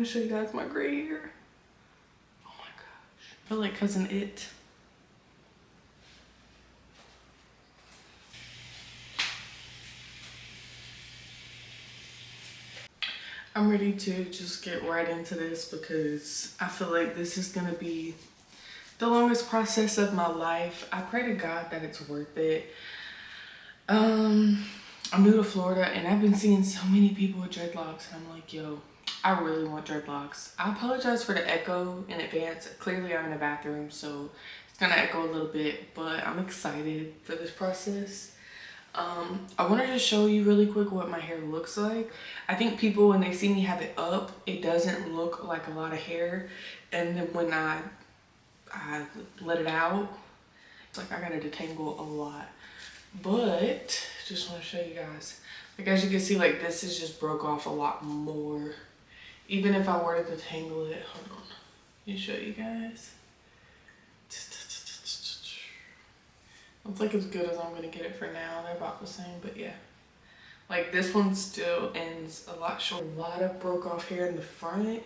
to show you guys my gray hair. Oh my gosh. I feel like Cousin It. I'm ready to just get right into this because I feel like this is gonna be the longest process of my life. I pray to God that it's worth it. I'm new to Florida and I've been seeing so many people with dreadlocks and I'm like, yo, I really want dreadlocks. I apologize for the echo in advance. Clearly I'm in the bathroom, so it's gonna echo a little bit, but I'm excited for this process. I wanted to show you really quick what my hair looks like. I think people, when they see me have it up, it doesn't look like a lot of hair. And then when I let it out, it's like I gotta detangle a lot. But just want to show you guys. Like as you can see, like this is just broke off a lot more. Even if I were to detangle it, hold on, let me show you guys. It's like as good as I'm gonna get it for now. They're about the same, but yeah. Like this one still ends a lot short. A lot of broke off hair in the front.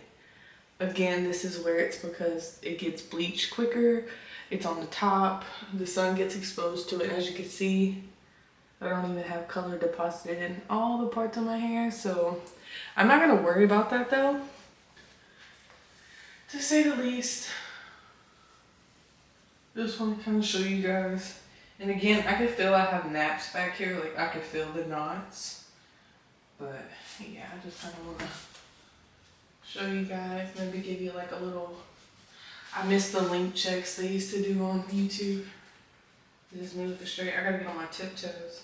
Again, this is where it's because it gets bleached quicker. It's on the top. The sun gets exposed to it. As you can see, I don't even have color deposited in all the parts of my hair. So I'm not gonna worry about that though, to say the least. Just want to kind of show you guys. And again, I can feel I have naps back here. Like I can feel the knots. But yeah, I just kind of want to show you guys. Maybe give you like a little, I miss the link checks they used to do on YouTube. Just move it straight. I gotta get on my tiptoes.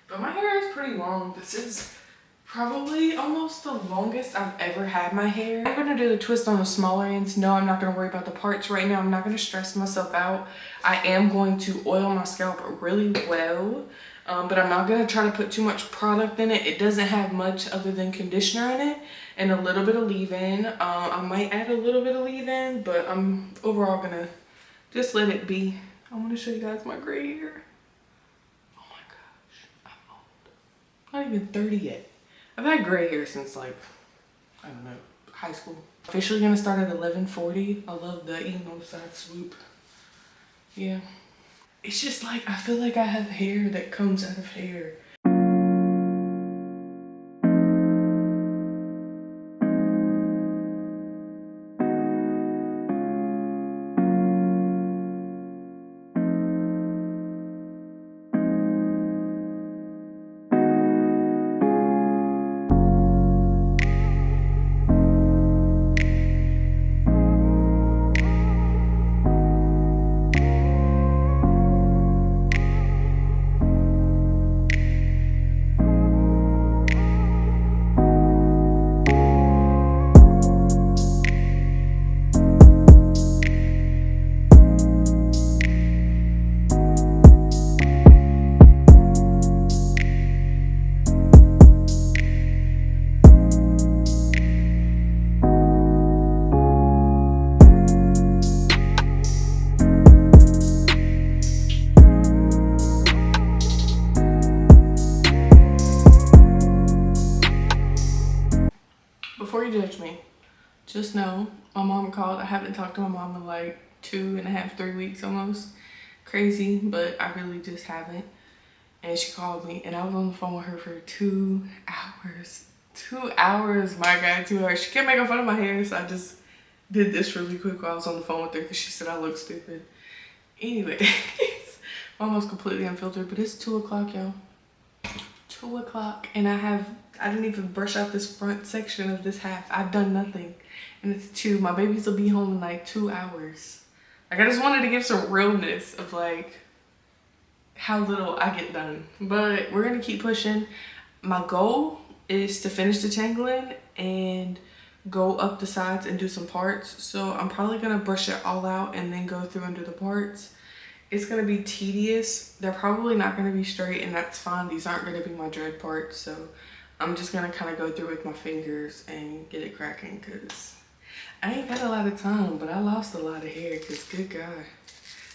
But my hair is pretty long. This is probably almost the longest I've ever had my hair. I'm gonna do the twist on the smaller ends. No, I'm not gonna worry about the parts right now. I'm not gonna stress myself out. I am going to oil my scalp really well, but I'm not gonna try to put too much product in it. It doesn't have much other than conditioner in it and a little bit of leave-in. I might add a little bit of leave-in, but I'm overall gonna just let it be. I wanna show you guys my gray hair. Oh my gosh, I'm old. Not even 30 yet. I've had gray hair since like, I don't know, high school. Officially gonna start at 11:40. I love the emo side swoop. Yeah. It's just like, I feel like I have hair that comes out of hair. Before you judge me, just know my mom called. I haven't talked to my mom in like 2.5, 3 weeks almost. Crazy, but I really just haven't. And she called me and I was on the phone with her for 2 hours. 2 hours, my God, 2 hours. She kept making fun of my hair, so I just did this really quick while I was on the phone with her because she said I look stupid. Anyway, almost completely unfiltered, but it's 2 o'clock, y'all. 2 o'clock, and I didn't even brush out this front section of this half. I've done nothing, and it's 2. My babies will be home in like 2 hours. Like, I just wanted to give some realness of like how little I get done, but we're gonna keep pushing. My goal is to finish detangling and go up the sides and do some parts. So I'm probably gonna brush it all out and then go through and do the parts. It's gonna be tedious. They're probably not gonna be straight, and that's fine. These aren't gonna be my dread parts, so I'm just gonna kind of go through with my fingers and get it cracking because I ain't got a lot of time, but I lost a lot of hair because good God.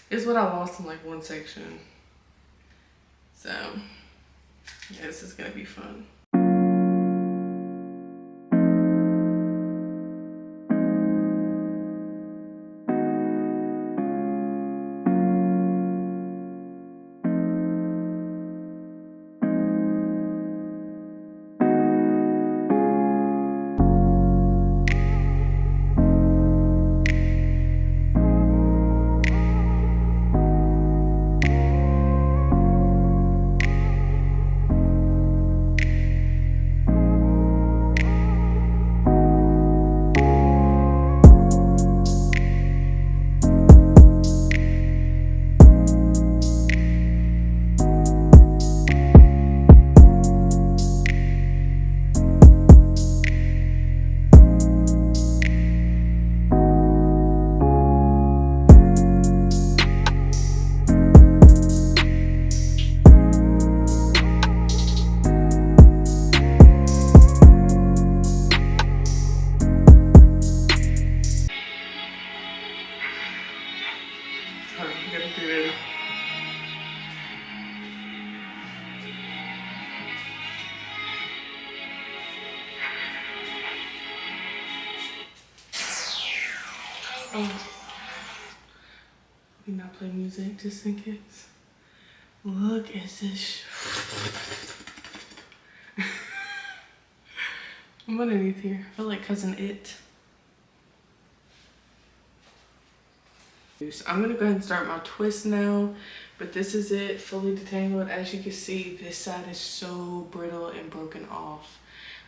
This is what I lost in like one section. So yeah, this is gonna be fun. Oh, we not play music just in case. Look at this. I'm underneath here. I feel like Cousin It. So I'm gonna go ahead and start my twist now, but this is it, fully detangled. As you can see, this side is so brittle and broken off.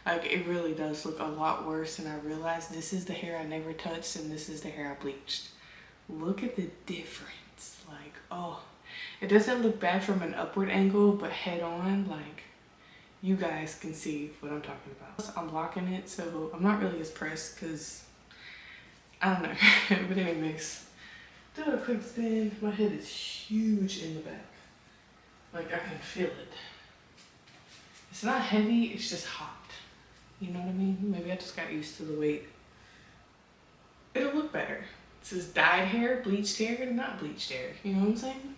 Like, it really does look a lot worse than I realized. This is the hair I never touched, and this is the hair I bleached. Look at the difference. Like, oh, it doesn't look bad from an upward angle, but head on, like, you guys can see what I'm talking about. I'm locking it, so I'm not really as pressed because I don't know. But anyways, do a quick spin. My head is huge in the back. Like, I can feel it. It's not heavy, it's just hot. You know what I mean? Maybe I just got used to the weight. It'll look better. This is dyed hair, bleached hair, and not bleached hair. You know what I'm saying?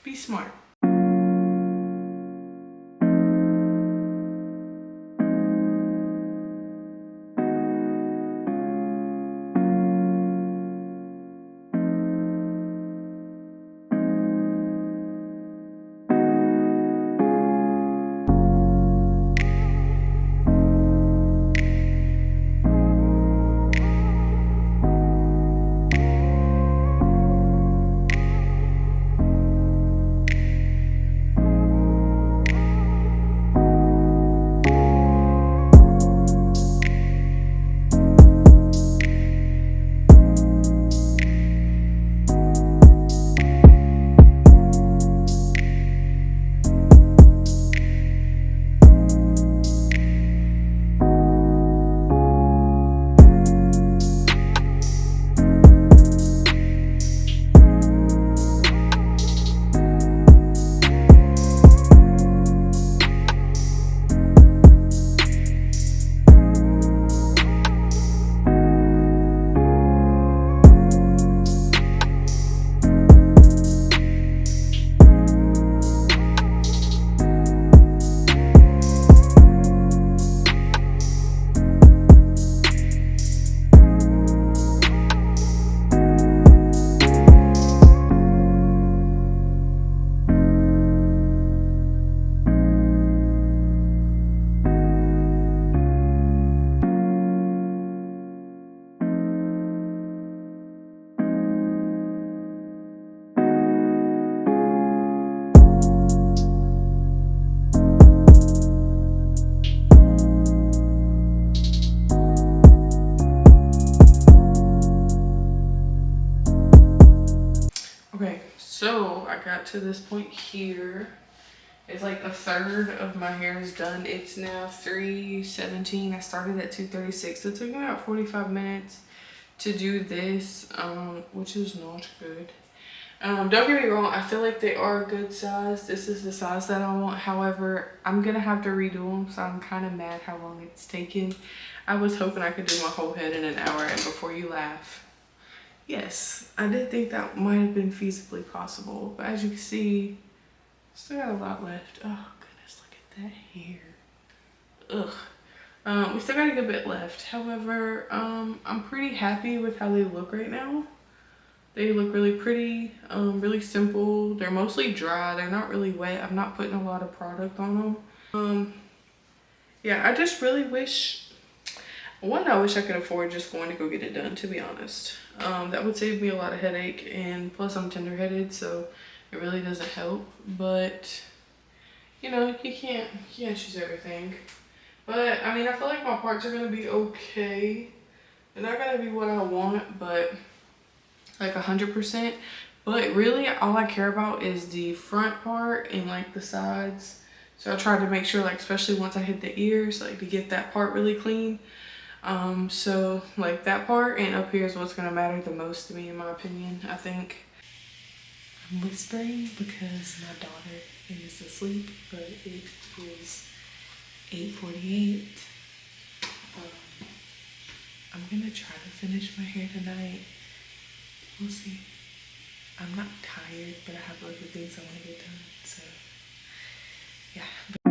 Be smart. Okay, so I got to this point here. It's like a third of my hair is done. It's now 3:17. I started at 2:36. So it took me about 45 minutes to do this, which is not good. Don't get me wrong, I feel like they are a good size. This is the size that I want. However, I'm gonna have to redo them, so I'm kind of mad how long it's taken. I was hoping I could do my whole head in an hour, and before you laugh, yes, I did think that might have been feasibly possible. But as you can see, still got a lot left. Oh goodness, look at that hair. Ugh. We still got a good bit left. However, I'm pretty happy with how they look right now. They look really pretty, really simple. They're mostly dry. They're not really wet. I'm not putting a lot of product on them. Yeah, I just really wish, one, I wish I could afford just going to go get it done, to be honest. That would save me a lot of headache, and plus I'm tender-headed, so it really doesn't help. But, you know, you can't choose everything. But, I mean, I feel like my parts are going to be okay. They're not going to be what I want, but like 100%. But really, all I care about is the front part and like the sides. So I tried to make sure, like, especially once I hit the ears, like to get that part really clean. So like that part and up here is what's gonna matter the most to me, in my opinion. I think I'm whispering because my daughter is asleep, but it is 8:48. I'm gonna try to finish my hair tonight. We'll see. I'm not tired, but I have other things I want to get done. So yeah.